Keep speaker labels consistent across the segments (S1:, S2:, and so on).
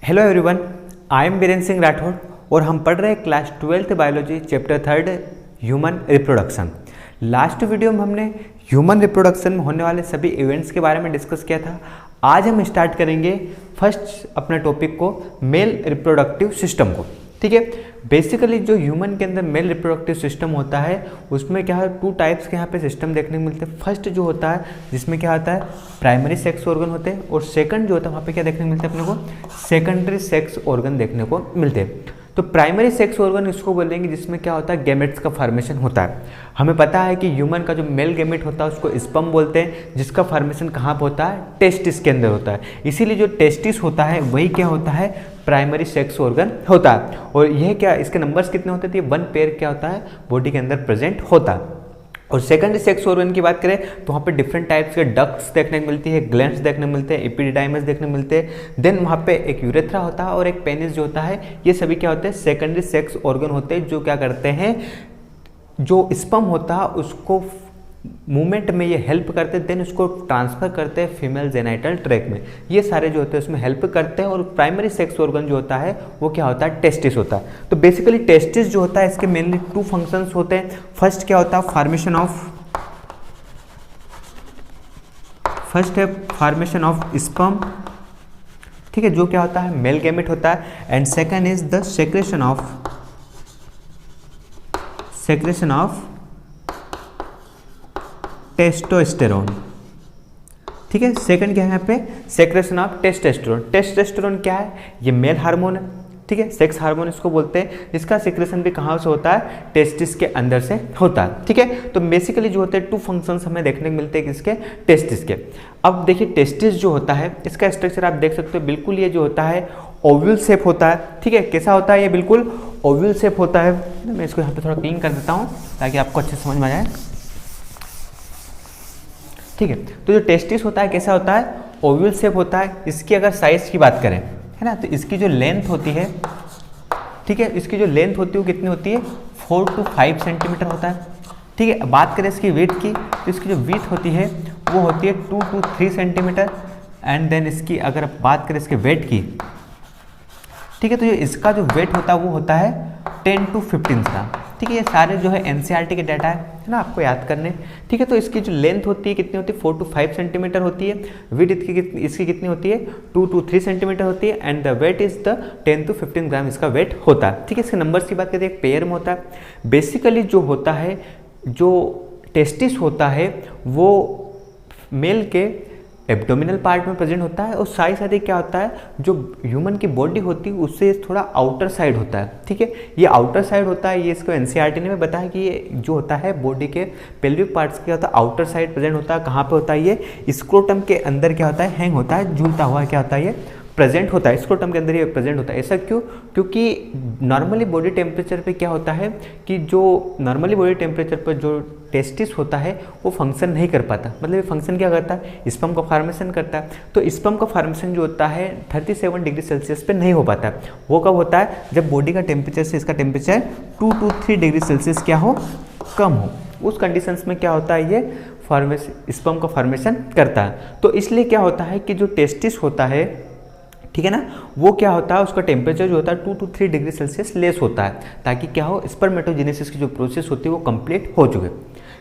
S1: Hello everyone, I am Biren Singh Rathore और हम पढ़ रहे हैं class 12th biology chapter 3 human reproduction. Last video में हमने ह्यूमन रिप्रोडक्शन में होने वाले सभी इवेंट्स के बारे में डिस्कस किया था। आज हम स्टार्ट करेंगे फर्स्ट अपने टॉपिक को, मेल रिप्रोडक्टिव सिस्टम को। ठीक है, बेसिकली जो ह्यूमन के अंदर मेल रिप्रोडक्टिव सिस्टम होता है उसमें क्या है, टू टाइप्स के यहाँ पे सिस्टम देखने को मिलते हैं। फर्स्ट जो होता है जिसमें क्या होता है, प्राइमरी सेक्स ऑर्गन होते हैं, और सेकंड जो होता है वहाँ पे क्या देखने को मिलता है अपने को, सेकेंडरी सेक्स ऑर्गन देखने को मिलते हैं। तो प्राइमरी सेक्स ऑर्गन इसको बोलेंगे जिसमें क्या होता है, गैमेट्स का फॉर्मेशन होता है। हमें पता है कि ह्यूमन का जो मेल गैमेट होता है उसको स्पर्म बोलते हैं, जिसका फॉर्मेशन कहाँ पर होता है, टेस्टिस के अंदर होता है। इसीलिए जो टेस्टिस होता है वही क्या होता है, प्राइमरी सेक्स ऑर्गन होता है। और यह क्या, इसके नंबर्स कितने होते थे, 1 पेयर क्या होता है बॉडी के अंदर प्रेजेंट होता है। और सेकेंडरी सेक्स ऑर्गन की बात करें तो वहाँ पे डिफरेंट टाइप्स के डक्ट्स देखने को मिलती है, ग्लैंड्स देखने को मिलते हैं, एपिडिडाइमस देखने को मिलते हैं। देन वहाँ पे एक यूरेथ्रा होता है और एक पेनिस जो होता है। ये सभी क्या होते हैं, सेकेंडरी सेक्स ऑर्गन होते हैं, जो क्या करते हैं, जो स्पर्म होता है उसको मूवमेंट में ये हेल्प करते हैं, देन उसको ट्रांसफर करते हैं फीमेल जेनाइटल ट्रैक में। ये सारे जो होते हैं उसमें हेल्प करते हैं। और प्राइमरी सेक्स ऑर्गन जो होता है वो क्या होता है, टेस्टिस होता है। तो बेसिकली टेस्टिस जो होता है इसके मेनली 2 फंक्शंस होते हैं। फर्स्ट क्या होता है, फॉर्मेशन ऑफ स्पर्म, ठीक है, जो क्या होता है मेल गैमेट होता है। And second is the secretion of testosterone. ठीक है, सेकंड क्या है यहाँ पे, सेक्रेशन ऑफ टेस्टोस्टेरोन। टेस्टोस्टेरोन क्या है, ये मेल हार्मोन है। ठीक है, सेक्स हार्मोन इसको बोलते हैं। इसका सिक्रेशन भी कहाँ से होता है, टेस्टिस के अंदर से होता है। ठीक है, तो बेसिकली जो होते हैं 2 फंक्शंस हमें देखने को मिलते हैं किसके, टेस्टिस के। अब देखिए टेस्टिस जो होता है इसका स्ट्रक्चर आप देख सकते हो, बिल्कुल ये जो होता है ओव्यूल शेप होता है। ठीक है, कैसा होता है, ये बिल्कुल ओव्यूल शेप होता है। मैं इसको यहाँ पे थोड़ा क्लीन कर देता हूँ ताकि आपको अच्छे समझ में आ जाए। ठीक है, तो जो टेस्टिस होता है कैसा होता है, ओव्यूल शेप होता है। इसकी अगर साइज की बात करें, है ना, तो इसकी जो लेंथ होती है, ठीक है, इसकी जो लेंथ होती है वो कितनी होती है, 4 to 5 सेंटीमीटर होता है। ठीक है, बात करें इसकी वेट की तो इसकी जो विड्थ होती है वो होती है 2 to 3 सेंटीमीटर। एंड देन इसकी अगर बात करें इसके वेट की, ठीक है, तो इसका जो वेट होता है वो होता है 10 to 15 ग्राम। ठीक है, ये सारे जो है एनसीईआरटी के डाटा है ना, आपको याद करने। ठीक है, तो इसकी जो लेंथ होती है कितनी होती है, 4 to 5 सेंटीमीटर होती है। विड्थ इसकी कितनी होती है, 2 to 3 सेंटीमीटर होती है। And the weight is the 10 to 15 gram इसका वेट होता है। ठीक है, इसके नंबर्स की बात करते हैं, एक पेयर में होता है। बेसिकली जो होता है, जो टेस्टिस होता है वो मेल के एब्डोमिनल पार्ट में प्रेजेंट होता है। और साथ ही क्या होता है, जो ह्यूमन की बॉडी होती है उससे थोड़ा आउटर साइड होता है। ठीक है, ये आउटर साइड होता है। ये इसको एनसीईआरटी ने बताया कि ये जो होता है बॉडी के पेल्विक पार्ट्स के होता है, आउटर साइड प्रेजेंट होता है। कहाँ पे होता है, ये स्क्रोटम के अंदर क्या होता है, हैंग होता है, झूलता हुआ क्या होता है, ये प्रेजेंट होता है, स्क्रोटम के अंदर ये प्रेजेंट होता है। ऐसा क्यों, क्योंकि नॉर्मली बॉडी टेम्परेचर पे क्या होता है कि जो नॉर्मली बॉडी टेम्परेचर पर जो टेस्टिस होता है वो फंक्शन नहीं कर पाता। मतलब ये फंक्शन क्या करता है, स्पर्म का फॉर्मेशन करता है। तो स्पर्म का फॉर्मेशन जो होता है 37 डिग्री सेल्सियस पे नहीं हो पाता। वो कब होता है, जब बॉडी का टेम्परेचर से इसका टेम्परेचर 2 to 3 डिग्री सेल्सियस क्या हो, कम हो। उस कंडीशंस में क्या होता है, ये स्पर्म का फॉर्मेशन करता है। तो इसलिए क्या होता है कि जो टेस्टिस होता है, ठीक है ना, वो क्या होता है, उसका टेम्परेचर जो होता है 2 to 3 डिग्री सेल्सियस लेस होता है, ताकि क्या हो, स्पर्मेटोजेनेसिस की जो प्रोसेस होती है वो कंप्लीट हो चुके।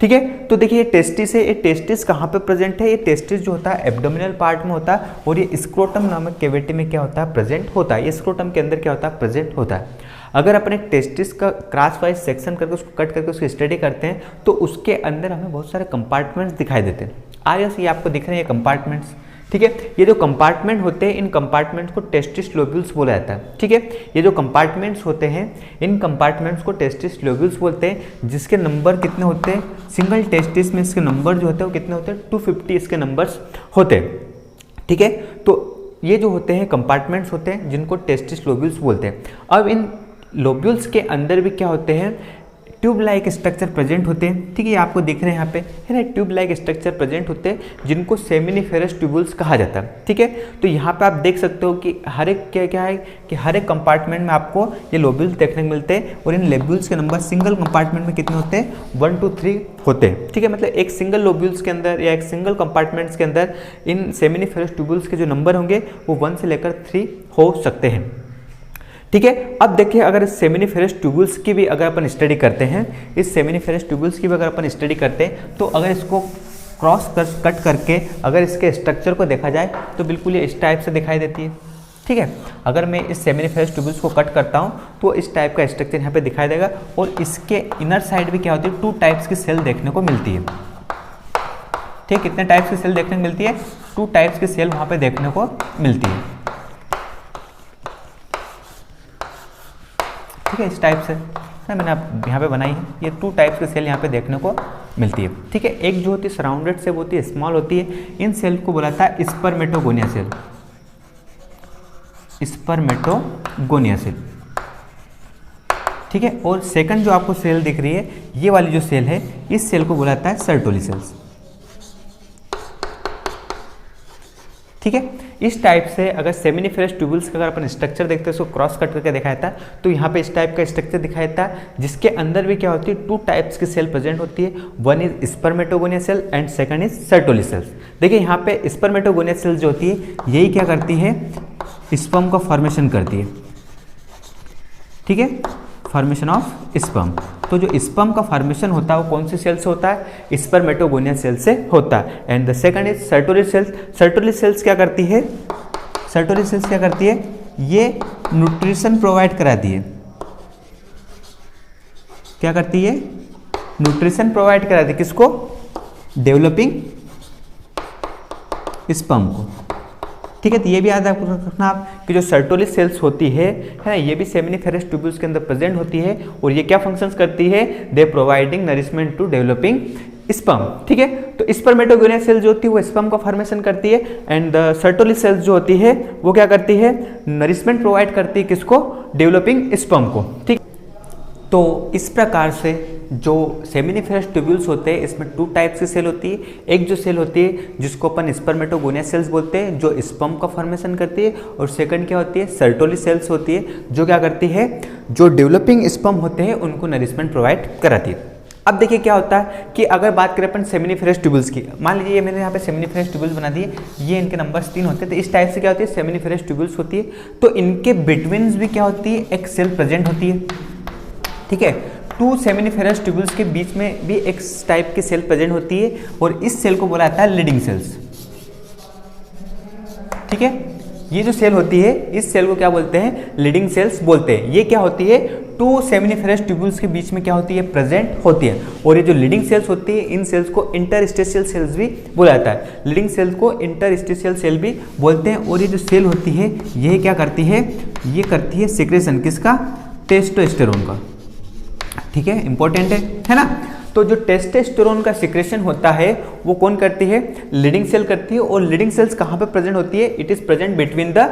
S1: ठीक है, तो देखिए ये टेस्टिस है। ये टेस्टिस कहाँ पे प्रेजेंट है, ये टेस्टिस जो होता है एब्डोमिनल पार्ट में होता है। और ये स्क्रोटम नामक कैविटी में क्या होता है, प्रेजेंट होता है। ये स्क्रोटम के अंदर क्या होता है, प्रेजेंट होता है। अगर अपने टेस्टिस का क्रॉस वाइज सेक्शन करके उसको कट करके उसकी स्टडी करते हैं तो उसके अंदर हमें बहुत सारे कंपार्टमेंट्स दिखाई देते हैं। आगे ये आपको दिख रहे हैं ये कंपार्टमेंट्स। ठीक है, ये जो कंपार्टमेंट होते हैं इन कंपार्टमेंट्स को टेस्टिस लोब्यूल्स बोला जाता है। ठीक है, ये जो कंपार्टमेंट्स होते हैं इन कंपार्टमेंट्स को टेस्टिस लोब्यूल्स बोलते हैं, जिसके नंबर कितने होते हैं, सिंगल टेस्टिस में इसके नंबर जो होते हैं वो कितने होते हैं, 250 इसके नंबर्स होते हैं। ठीक है, तो ये जो होते हैं कंपार्टमेंट्स होते हैं जिनको टेस्टिस लोब्यूल्स बोलते हैं। अब इन लोब्यूल्स के अंदर भी क्या होते हैं, ट्यूब लाइक स्ट्रक्चर प्रेजेंट होते हैं। ठीक है, ये आपको दिख रहे हैं यहाँ पे, है ना, ट्यूब लाइक स्ट्रक्चर प्रेजेंट होते हैं जिनको सेमिनिफेरस ट्यूबुल्स कहा जाता है। ठीक है, तो यहाँ पे आप देख सकते हो कि हर एक क्या है कि हर एक कंपार्टमेंट में आपको ये लोब्यूल्स देखने को मिलते हैं और इन लोब्यूल्स के नंबर सिंगल कंपार्टमेंट में कितने होते हैं, 1 to 3 होते हैं। ठीक है, मतलब एक सिंगल लोब्यूल्स के अंदर या एक सिंगल कंपार्टमेंट्स के अंदर इन सेमिनिफेरस ट्यूबुल्स के जो नंबर होंगे वो 1 से लेकर 3 हो सकते हैं। ठीक है, अब देखिए अगर सेमिनिफेरस ट्यूबुल्स की भी अगर अपन स्टडी करते हैं, इस सेमिनिफेरस ट्यूबुल्स की भी अगर अपन स्टडी करते हैं तो अगर इसको क्रॉस कट करके अगर इसके स्ट्रक्चर को देखा जाए तो बिल्कुल ये इस टाइप से दिखाई देती है। ठीक है, अगर मैं इस सेमिनिफेरस ट्यूबुल्स को कट करता हूँ तो इस टाइप का स्ट्रक्चर यहाँ पे दिखाई देगा और इसके इनर साइड भी क्या होती है, 2 टाइप्स की सेल देखने को मिलती है। ठीक, कितने टाइप्स की सेल देखने को मिलती है, 2 टाइप्स की सेल वहाँ पे देखने को मिलती है। ठीक है, इस टाइप से ना मैंने आप यहाँ पे बनाई है, ये 2 टाइप्स की सेल यहाँ पे देखने को मिलती है। ठीक है, एक जो होती है सराउंडेड सेल होती है, स्मॉल होती है, इन सेल को बुलाता है स्पर्मेटोगोनिया सेल, स्पर्मेटोगोनिया सेल। ठीक है, और सेकंड जो आपको सेल दिख रही है, ये वाली जो सेल है, इस सेल को बुलाता है सर्टोली सेल्स। ठीक है, इस टाइप से अगर सेमिनिफेरस ट्यूबुल्स का अगर अपन स्ट्रक्चर देखते हैं, उसको क्रॉस कट करके दिखाया था तो यहाँ पे इस टाइप का स्ट्रक्चर दिखाया था जिसके अंदर भी क्या होती है, 2 टाइप्स की सेल प्रेजेंट होती है, one is spermatogonia cell and second is Sertoli cells. देखिए यहाँ पे स्पर्मेटोगोनिया सेल जो होती है यही क्या करती है, स्पर्म का फॉर्मेशन करती है। ठीक है, फॉर्मेशन ऑफ स्पर्म। तो जो स्पर्म का फॉर्मेशन होता है वो कौन सी सेल से होता है, स्पर्मेटोगोनिया सेल से होता है। And the second is Sertoli sales. Sertoli cells क्या करती है, सर्टोली सेल्स क्या करती है, ये न्यूट्रिशन प्रोवाइड कराती है। क्या करती है, न्यूट्रिशन प्रोवाइड कराती है, किसको, डेवलपिंग स्पर्म को। ठीक है, तो ये भी याद रखना आप कि जो सर्टोली सेल्स होती है ना, ये भी सेमिनिफेरस ट्यूबुल्स के अंदर प्रेजेंट होती है और ये क्या फंक्शंस करती है, they providing nourishment to developing sperm. ठीक है, तो स्पर्मेटोगोनिया सेल जो होती है वो स्पर्म का फॉर्मेशन करती है एंड द सर्टोली सेल्स जो होती है वो क्या करती है, नरिशमेंट प्रोवाइड करती है किसको, डेवलपिंग स्पर्म को। ठीक, तो इस प्रकार से जो सेमिनिफेरस ट्यूबुल्स होते हैं इसमें 2 टाइप्स की सेल होती है। एक जो सेल होती है जिसको अपन स्पर्मेटोगोनिया सेल्स बोलते हैं जो स्पर्म का फॉर्मेशन करती है, और सेकंड क्या होती है, सर्टोली सेल्स होती है जो क्या करती है, जो डेवलपिंग स्पर्म होते हैं उनको नरिशमेंट प्रोवाइड कराती है। अब देखिए क्या होता है कि अगर बात करें अपन सेमिनिफेरस ट्यूबुल्स की, मान लीजिए ये मैंने यहाँ पे सेमिनिफेरस ट्यूबुल्स बना दिए, ये इनके नंबर्स 3 होते हैं, तो इस टाइप से क्या होती है, सेमिनिफेरस ट्यूबुल्स होती है। तो इनके बिटवीन भी क्या होती है, एक सेल प्रेजेंट होती है। ठीक है, 2 सेमिनिफेरस ट्यूबुल्स के बीच में भी एक टाइप की सेल प्रेजेंट होती है और इस सेल को बोला जाता है लीडिंग सेल्स। ठीक है, ये जो सेल होती है इस सेल को क्या बोलते हैं, लीडिंग सेल्स बोलते हैं। ये क्या होती है, 2 सेमिनिफेरस ट्यूबुल्स के बीच में क्या होती है, प्रेजेंट होती है। और ये जो लीडिंग सेल्स होती है इन सेल्स को इंटरस्टेशियल सेल्स भी बोला जाता है, लीडिंग सेल्स को इंटरस्टेशियल सेल भी बोलते हैं। और ये जो सेल होती है ये क्या करती है, ये करती है सिक्रेशन किसका, टेस्टोस्टेरोन का। ठीक है, इंपॉर्टेंट है ना। तो जो टेस्टोस्टेरोन का सिक्रेशन होता है वो कौन करती है, लीडिंग सेल करती है। और लीडिंग सेल्स कहाँ पे प्रेजेंट होती है, it is present between the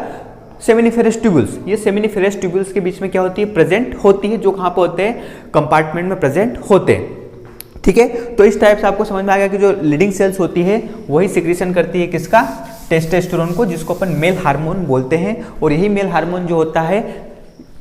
S1: seminiferous tubules. ये सेमिनिफेरस ट्यूबुल्स के बीच में क्या होती है, प्रेजेंट होती है, जो कहाँ पे होते हैं, कंपार्टमेंट में प्रेजेंट होते हैं। ठीक है, तो इस टाइप से आपको समझ में आ गया कि जो लीडिंग सेल्स होती है वही सिक्रेशन करती है किसका, टेस्टोस्टेरोन को, जिसको अपन मेल हार्मोन बोलते हैं। और यही मेल हार्मोन जो होता है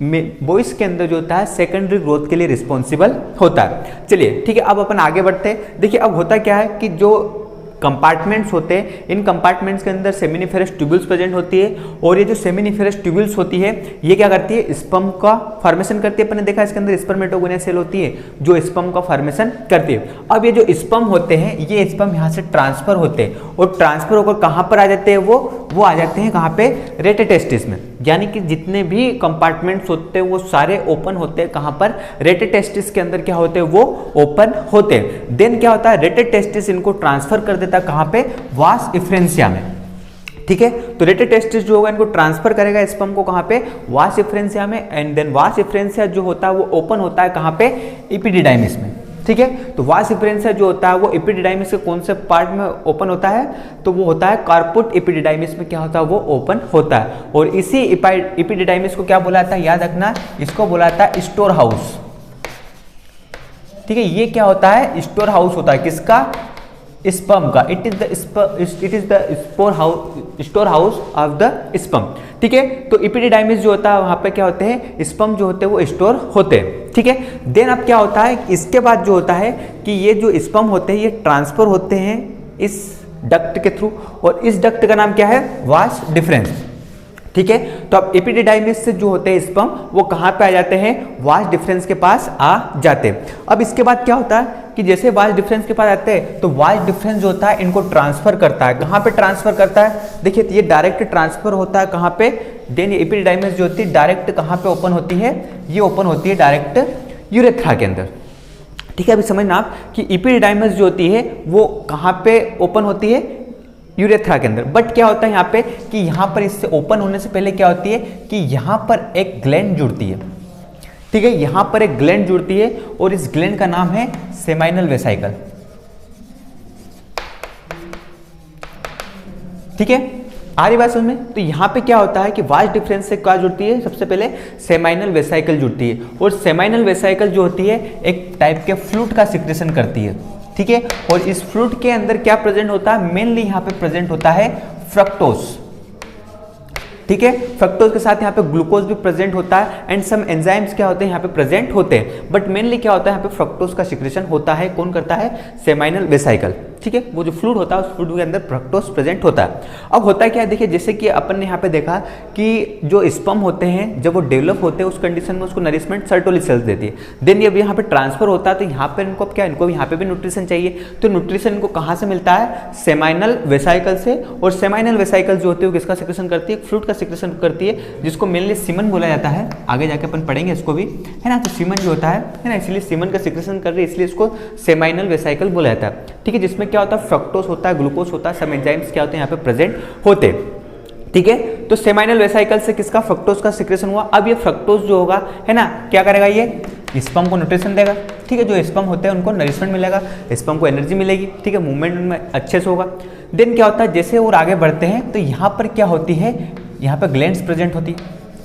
S1: बॉयज के अंदर जो होता है सेकेंडरी ग्रोथ के लिए रिस्पॉन्सिबल होता है। चलिए ठीक है, अब अपन आगे बढ़ते हैं। देखिए अब होता क्या है कि जो कंपार्टमेंट्स होते हैं, इन कंपार्टमेंट्स के अंदर सेमिनिफेरस ट्यूबुल्स प्रेजेंट होती है। और ये जो सेमिनिफेरस ट्यूबुल्स होती है ये क्या करती है, स्पर्म का फॉर्मेशन करती है। अपन ने देखा इसके अंदर स्पर्मेटोगोनिया सेल होती है जो स्पर्म का फॉर्मेशन करती है। अब ये जो स्पर्म होते हैं ये स्पर्म यहाँ से ट्रांसफर होते हैं और ट्रांसफर होकर कहाँ पर आ जाते हैं, वो आ जाते हैं कहाँ पे, रेटेटेस्टिस में। यानी कि जितने भी कंपार्टमेंट्स होते हैं वो सारे ओपन होते हैं, कहाँ पर, रेटेटेस्टिस के अंदर क्या होते हैं, वो ओपन होते हैं। देन क्या होता है, रेटेटेस्टिस इनको ट्रांसफर कर देता है कहाँ पे, वास इफ्रेंसिया में। ठीक है, तो रेटेटेस्टिस जो होगा इनको ट्रांसफर करेगा स्पर्म को कहाँ पे, वास इफ्रेंसिया में। एंड देन वास इफ्रेंसिया जो होता है वो ओपन होता है कहाँ पे, एपिडिडाइमिस में। ठीक है, तो वास इफ्रेंसिया जो होता है वो एपिडिडाइमिस के कौन से पार्ट में ओपन होता है, तो वो होता है कार्पुट एपिडिडाइमिस में क्या होता है, वो ओपन होता है। और इसी एपिडिडाइमिस को क्या बोला जाता है, याद रखना, इसको बोला जाता है स्टोर हाउस। ठीक है, ये क्या होता है, स्टोर हाउस होता है किसका, स्पर्म का। It is the store house of the sperm. ठीक है, तो एपिडिडाइमिस जो होता है वहां पे क्या होते हैं, स्पर्म जो होते हैं वो स्टोर होते हैं। ठीक है, देन अब क्या होता है, इसके बाद जो होता है कि ये जो स्पर्म होते हैं ये ट्रांसफर होते हैं इस डक्ट के थ्रू, और इस डक्ट का नाम क्या है, वास डिफरेंस। ठीक है, तो अब एपिडिडाइमिस से जो होते हैं स्पर्म वो कहाँ पे आ जाते हैं, वास डिफरेंस के पास आ जाते हैं। अब इसके बाद क्या होता है कि जैसे वास डिफरेंस के पास आते हैं तो वास डिफरेंस जो होता है इनको ट्रांसफर करता है, कहाँ पे ट्रांसफर करता है, देखिए ये डायरेक्ट ट्रांसफर होता है कहाँ पे, देन एपिडिडाइमिस जो होती है डायरेक्ट कहाँ पे ओपन होती है, ये ओपन होती है डायरेक्ट यूरेथ्रा के अंदर। ठीक है, अभी समझना आप कि एपिडिडाइमिस जो होती है वो कहाँ पे ओपन होती है, यूरेथ्रा के अंदर। बट क्या होता है यहाँ पे कि यहाँ पर इससे ओपन होने से पहले क्या होती है कि यहाँ पर एक ग्लैंड जुड़ती है। ठीक है, यहाँ पर एक ग्लैंड जुड़ती है और इस ग्लैंड का नाम है सेमाइनल वेसाइकल। ठीक है, आ रही बात समझ में। तो यहाँ पे क्या होता है कि वास डिफरेंस से क्या जुड़ती है, सबसे पहले सेमाइनल वेसाइकल जुड़ती है, और सेमाइनल वेसाइकल जो होती है एक टाइप के फ्लूइड का सिक्रेशन करती है। ठीक है, और इस फ्लूइड के अंदर क्या प्रेजेंट होता है, मेनली यहाँ पे प्रेजेंट होता है फ्रक्टोज। ठीक है, फ्रक्टोज के साथ यहाँ पे ग्लूकोज भी प्रेजेंट होता है, एंड सम एंजाइम्स क्या होते हैं यहाँ पे प्रेजेंट होते हैं, बट मेनली क्या होता है यहाँ पे फ्रक्टोज का सिक्रेशन होता है, कौन करता है, सेमाइनल वेसाइकल। ठीक है, वो जो फ्लूइड होता है उस फ्लूइड के अंदर फ्रक्टोज प्रेजेंट होता है। अब होता है क्या है, देखिए जैसे कि अपन ने यहाँ पे देखा कि जो स्पर्म होते हैं जब वो डेवलप होते हैं उस कंडीशन में उसको नरिशमेंट सर्टोली सेल्स देती है, देन जब यहाँ पे ट्रांसफर होता है तो यहाँ पे इनको क्या, इनको यहाँ पे भी न्यूट्रिशन चाहिए, तो न्यूट्रिशन इनको कहाँ से मिलता है, सेमाइनल वेसाइकल से, और सेमाइनल वेसाइकल जो होती है वो किसका सिक्रेशन करती है, फ्लूइड का सिक्रेशन करती है, जिसको मेनली सीमन बोला जाता है। आगे जाके अपन पढ़ेंगे इसको भी, है ना। तो सीमन जो होता है ना, इसलिए सीमन का सिक्रेशन कर रही है, इसलिए इसको सेमाइनल वेसाइकल बोला जाता है। ठीक है, जिसमें क्या होता है, फ्रक्टोज होता है, ग्लूकोज होता है, सम एंजाइम्स क्या होते हैं यहाँ पे प्रेजेंट होते हैं। ठीक है, तो सेमाइनल वेसाइकल से किसका, फ्रक्टोज का सिक्रेशन हुआ। अब ये फ्रक्टोज जो होगा, है ना, क्या करेगा, ये स्पर्म को न्यूट्रिशन देगा। ठीक है, जो स्पर्म होते हैं उनको नरिशमेंट मिलेगा, स्पर्म को एनर्जी मिलेगी। ठीक है, मूवमेंट में अच्छे से होगा। देन क्या होता है, जैसे और आगे बढ़ते हैं तो यहाँ पर क्या होती है, यहाँ पे ग्लैंड्स प्रेजेंट होती है।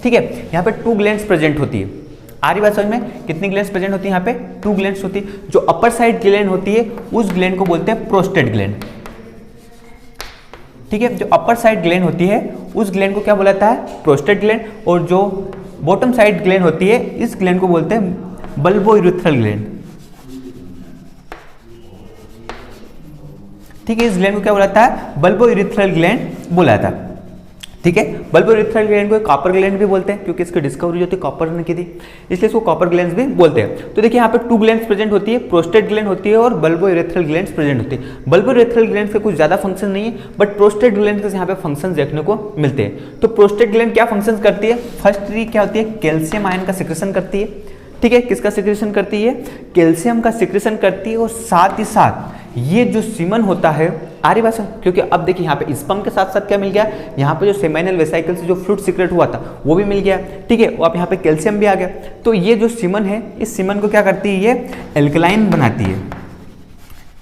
S1: ठीक है, यहाँ पे 2 ग्लैंड्स प्रेजेंट होती है। आ रही बात समझ में, कितनी ग्लैंड्स प्रेजेंट होती है, यहाँ पे 2 ग्लैंड्स होती है। जो अपर साइड ग्लैंड होती है उस ग्लैंड को बोलते हैं प्रोस्टेट ग्लैंड। ठीक है, जो अपर साइड ग्लैंड होती है उस ग्लैंड को क्या बोला जाता है, प्रोस्टेट ग्लैंड, और जो बॉटम साइड ग्लैंड होती है इस ग्लैंड को बोलते हैं बल्बोयूरेथ्रल ग्लैंड। ठीक है, इस ग्लैंड को क्या बोला जाता है, बल्बोयूरेथ्रल ग्लैंड बोला जाता है। ठीक है, बल्बोयूरेथ्रल ग्लैंड को कॉपर ग्लैंड भी बोलते हैं, क्योंकि इसकी डिस्कवरी जो थी कॉपर ने की थी, इसलिए इसको कॉपर ग्लैंड्स भी बोलते हैं। तो देखिए यहाँ पे 2 ग्लैंड्स प्रेजेंट होती है, प्रोस्टेट ग्लैंड होती है और बल्बोयूरेथ्रल ग्लैंड्स प्रेजेंट होती है। बल्बोयूरेथ्रल ग्लैंड के कुछ ज्यादा फंक्शन नहीं है, बट प्रोस्टेट ग्लैंड के यहाँ पे फंक्शन देखने को मिलते हैं। तो प्रोस्टेट ग्लैंड क्या फंक्शन करती है, फर्स्ट क्या होती है, कैल्शियम आयन का सिक्रेशन करती है। ठीक है, किसका सिक्रेशन करती है, कैल्शियम का सिक्रेशन करती है, और साथ ही साथ ये जो सीमन होता है, आ रही बात है, क्योंकि अब देखिए यहाँ पे स्पर्म के साथ साथ क्या मिल गया, यहाँ पे जो सेमाइनल वेसाइकल से जो फ्लूइड सीक्रेट हुआ था वो भी मिल गया। ठीक है, और अब यहाँ पे कैल्शियम भी आ गया। तो ये जो सीमन है, इस सीमन को क्या करती है, ये एल्कलाइन बनाती है।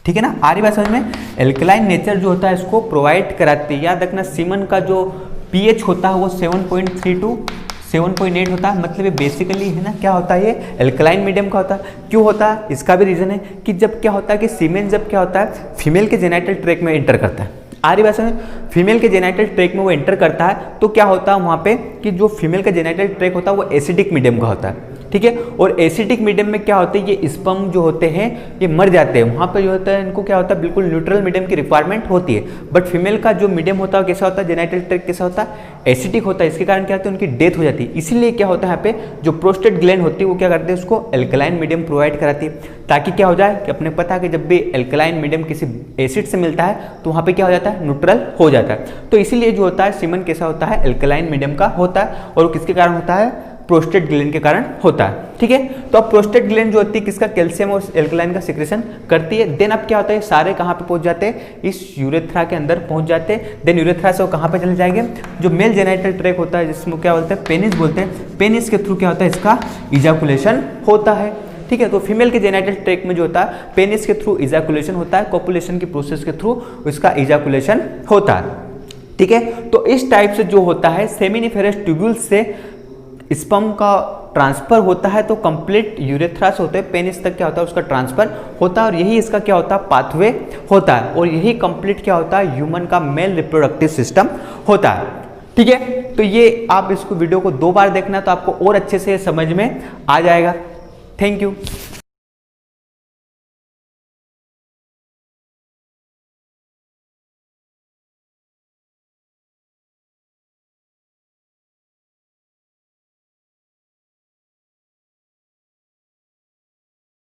S1: ठीक है ना, आ रही बात समझ में, एल्कलाइन नेचर जो होता है इसको प्रोवाइड कराती है। याद रखना, सीमन का जो pH होता है वो 7.3 to 7.8 होता है, मतलब ये बेसिकली है ना क्या होता है, ये एल्कलाइन मीडियम का होता है। क्यों होता है, इसका भी रीजन है कि जब क्या होता है कि सीमेन जब क्या होता है फीमेल के जेनाइटल ट्रैक्ट में एंटर करता है, आ रही बात में, फीमेल के जेनाइटल ट्रैक्ट में वो एंटर करता है, तो क्या होता है वहाँ पे कि जो फीमेल का जेनाइटल ट्रैक्ट होता है वो एसिडिक मीडियम का होता है। ठीक है, और एसिडिक मीडियम में क्या होता है, ये स्पर्म जो होते हैं ये मर जाते हैं। वहाँ पे जो होता है इनको क्या होता है, बिल्कुल न्यूट्रल मीडियम की रिक्वायरमेंट होती है। बट फीमेल का जो मीडियम होता है कैसा होता है, जेनाइटल ट्रैक्ट कैसा होता है, एसिडिक होता है। इसके कारण क्या होता है, उनकी डेथ हो जाती है। इसीलिए क्या होता है यहाँ पे जो प्रोस्टेट ग्लैंड होती है वो क्या करते हैं, उसको एल्कलाइन मीडियम प्रोवाइड कराती है, ताकि क्या हो जाए कि अपने पता है कि जब भी एल्कलाइन मीडियम किसी एसिड से मिलता है तो वहाँ पे क्या हो जाता है, न्यूट्रल हो जाता है। तो इसीलिए जो होता है सीमन कैसा होता है, एल्कलाइन मीडियम का होता है, और किसके कारण होता है, प्रोस्टेट ग्लैंड के कारण होता है। ठीक है, तो अब प्रोस्टेट ग्लैंड जो होती है किसका, कैल्शियम और एल्कलाइन का सिक्रेशन करती है। देन अब क्या होता है, सारे कहाँ पे पहुंच जाते हैं, इस यूरेथ्रा के अंदर पहुंच जाते हैं। देन यूरेथ्रा से वो कहाँ पे चले जाएंगे, जो मेल जेनाइटल ट्रैक्ट होता है जिसमें क्या बोलते हैं, पेनिस बोलते हैं, पेनिस के थ्रू क्या होता है, इसका इजाकुलेशन होता है। ठीक है, तो फीमेल के जेनाइटल ट्रैक्ट में जो होता है पेनिस के थ्रू इजाकुलेशन होता है, कोपुलेशन की प्रोसेस के थ्रू इसका इजाकुलेशन होता है। ठीक है, तो इस टाइप से जो होता है सेमिनिफेरस ट्यूब्यूल से स्पर्म का ट्रांसफर होता है तो कंप्लीट यूरेथ्रा से होते हैं पेनिस तक क्या होता है उसका ट्रांसफर होता है, और यही इसका क्या होता है पाथवे होता है, और यही कंप्लीट क्या होता है ह्यूमन का मेल रिप्रोडक्टिव सिस्टम होता है। ठीक है, तो ये आप इसको वीडियो को 2 बार देखना तो आपको और अच्छे से समझ में आ जाएगा। Thank you.